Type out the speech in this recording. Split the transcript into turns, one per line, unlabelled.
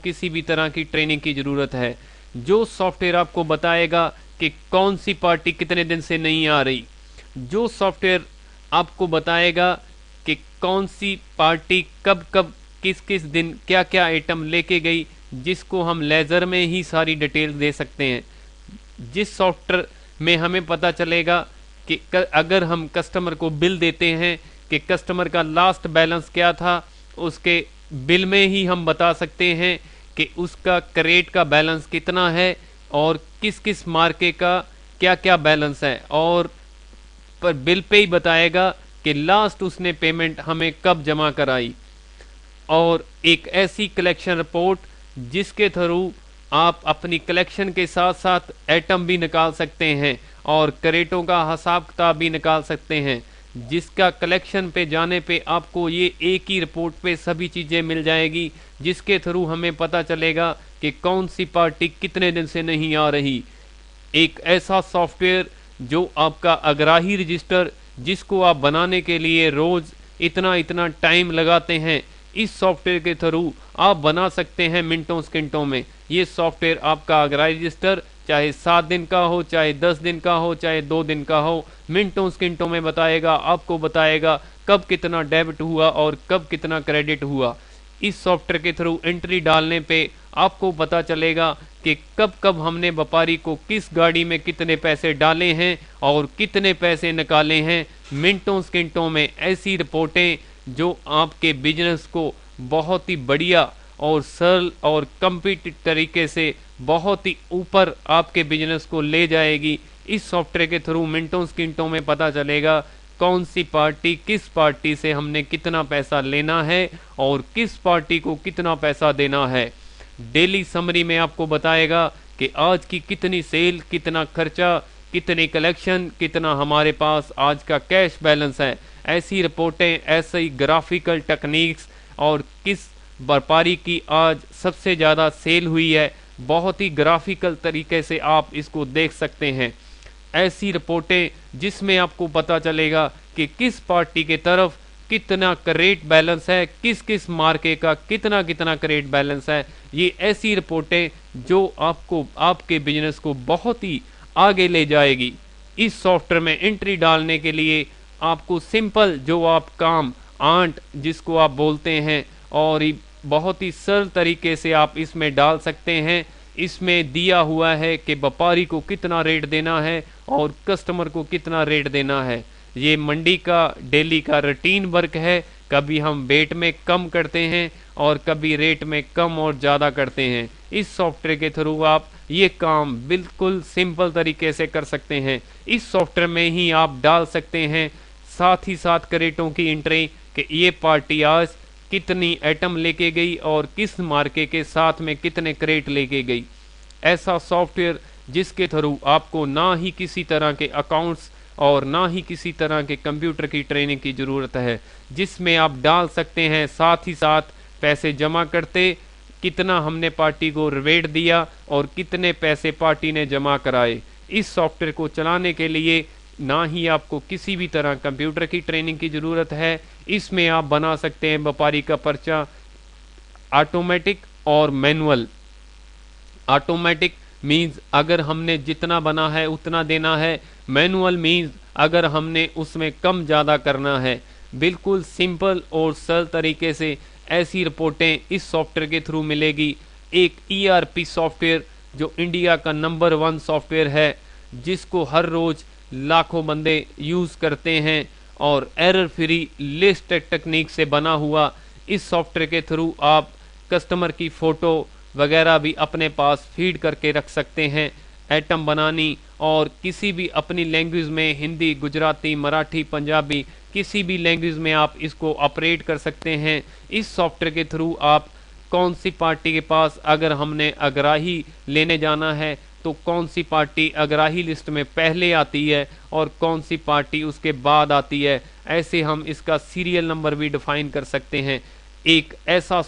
किसी भी तरह की ट्रेनिंग की ज़रूरत है। जो सॉफ्टवेयर आपको बताएगा कि कौन सी पार्टी कितने दिन से नहीं आ रही, जो सॉफ्टवेयर आपको बताएगा कि कौन सी पार्टी कब कब किस किस दिन क्या क्या आइटम लेके गई, जिसको हम लेज़र में ही सारी डिटेल दे सकते हैं। जिस सॉफ्टवेयर में हमें पता चलेगा कि अगर हम कस्टमर को बिल देते हैं कि कस्टमर का लास्ट बैलेंस क्या था, उसके बिल में ही हम बता सकते हैं कि उसका क्रेडिट का बैलेंस कितना है और किस किस मार्के का क्या क्या बैलेंस है, और पर बिल पे ही बताएगा कि लास्ट उसने पेमेंट हमें कब जमा कराई। और एक ऐसी कलेक्शन रिपोर्ट जिसके थ्रू आप अपनी कलेक्शन के साथ साथ आइटम भी निकाल सकते हैं और क्रेडिटों का हिसाब किताब भी निकाल सकते हैं, जिसका कलेक्शन पे जाने पे आपको ये एक ही रिपोर्ट पे सभी चीज़ें मिल जाएगी, जिसके थ्रू हमें पता चलेगा कि कौन सी पार्टी कितने दिन से नहीं आ रही। एक ऐसा सॉफ्टवेयर जो आपका अग्राही रजिस्टर, जिसको आप बनाने के लिए रोज इतना इतना टाइम लगाते हैं, इस सॉफ्टवेयर के थ्रू आप बना सकते हैं मिनटों सेकंडों में। ये सॉफ्टवेयर आपका अग्राही रजिस्टर चाहे 7 दिन का हो, चाहे 10 दिन का हो, चाहे 2 दिन का हो, मिनटों सेकंडों में बताएगा। आपको बताएगा कब कितना डेबिट हुआ और कब कितना क्रेडिट हुआ। इस सॉफ्टवेयर के थ्रू एंट्री डालने पे आपको पता चलेगा कि कब कब हमने व्यापारी को किस गाड़ी में कितने पैसे डाले हैं और कितने पैसे निकाले हैं। मिनटों सेकंडों में ऐसी रिपोर्टें जो आपके बिजनेस को बहुत ही बढ़िया और सरल और कंप्लीट तरीके से बहुत ही ऊपर आपके बिजनेस को ले जाएगी। इस सॉफ्टवेयर के थ्रू मिनटों सेकंडों में पता चलेगा कौन सी पार्टी किस पार्टी से हमने कितना पैसा लेना है और किस पार्टी को कितना पैसा देना है। डेली समरी में आपको बताएगा कि आज की कितनी सेल, कितना खर्चा, कितने कलेक्शन, कितना हमारे पास आज का कैश बैलेंस है। ऐसी रिपोर्टें, ऐसे ही ग्राफिकल टेक्निक्स और किस व्यापारी की आज सबसे ज़्यादा सेल हुई है, बहुत ही ग्राफिकल तरीके से आप इसको देख सकते हैं। ऐसी रिपोर्टें जिसमें आपको पता चलेगा कि किस पार्टी के तरफ कितना क्रेडिट बैलेंस है, किस किस मार्के का कितना कितना क्रेडिट बैलेंस है। ये ऐसी रिपोर्टें जो आपको आपके बिजनेस को बहुत ही आगे ले जाएगी। इस सॉफ्टवेयर में एंट्री डालने के लिए आपको सिंपल जो आप काम आंट जिसको आप बोलते हैं, और बहुत ही सरल तरीके से आप इसमें डाल सकते हैं। इसमें दिया हुआ है कि व्यापारी को कितना रेट देना है और कस्टमर को कितना रेट देना है। ये मंडी का डेली का रूटीन वर्क है। कभी हम वेट में कम करते हैं और कभी रेट में कम और ज़्यादा करते हैं। इस सॉफ्टवेयर के थ्रू आप ये काम बिल्कुल सिंपल तरीके से कर सकते हैं। इस सॉफ्टवेयर में ही आप डाल सकते हैं साथ ही साथ क्रेडिटों की एंट्री कि ये पार्टी आज कितनी आइटम लेके गई और किस मार्के के साथ में कितने क्रेडिट लेके गई। ऐसा सॉफ्टवेयर जिसके थ्रू आपको ना ही किसी तरह के अकाउंट्स और ना ही किसी तरह के कंप्यूटर की ट्रेनिंग की ज़रूरत है, जिसमें आप डाल सकते हैं साथ ही साथ पैसे जमा करते कितना हमने पार्टी को रिवेट दिया और कितने पैसे पार्टी ने जमा कराए। इस सॉफ्टवेयर को चलाने के लिए ना ही आपको किसी भी तरह कंप्यूटर की ट्रेनिंग की ज़रूरत है। इसमें आप बना सकते हैं व्यापारी का पर्चा ऑटोमेटिक और मैनुअल। ऑटोमेटिक मीन्स अगर हमने जितना बना है उतना देना है, मैनुअल मीन्स अगर हमने उसमें कम ज़्यादा करना है। बिल्कुल सिंपल और सरल तरीके से ऐसी रिपोर्टें इस सॉफ्टवेयर के थ्रू मिलेगी। एक ERP सॉफ्टवेयर जो इंडिया का नंबर 1 सॉफ्टवेयर है, जिसको हर रोज़ लाखों बंदे यूज़ करते हैं और एरर फ्री लिस्ट टेक्निक से बना हुआ इस सॉफ्टवेयर के थ्रू आप कस्टमर की फ़ोटो वगैरह भी अपने पास फीड करके रख सकते हैं। आइटम बनानी और किसी भी अपनी लैंग्वेज में, हिंदी, गुजराती, मराठी, पंजाबी, किसी भी लैंग्वेज में आप इसको ऑपरेट कर सकते हैं। इस सॉफ्टवेयर के थ्रू आप कौन सी पार्टी के पास अगर हमने अग्राही लेने जाना है तो कौन सी पार्टी अग्राही लिस्ट में पहले आती है और कौन सी पार्टी उसके बाद आती है, ऐसे हम इसका सीरियल नंबर भी डिफाइन कर सकते हैं। एक ऐसा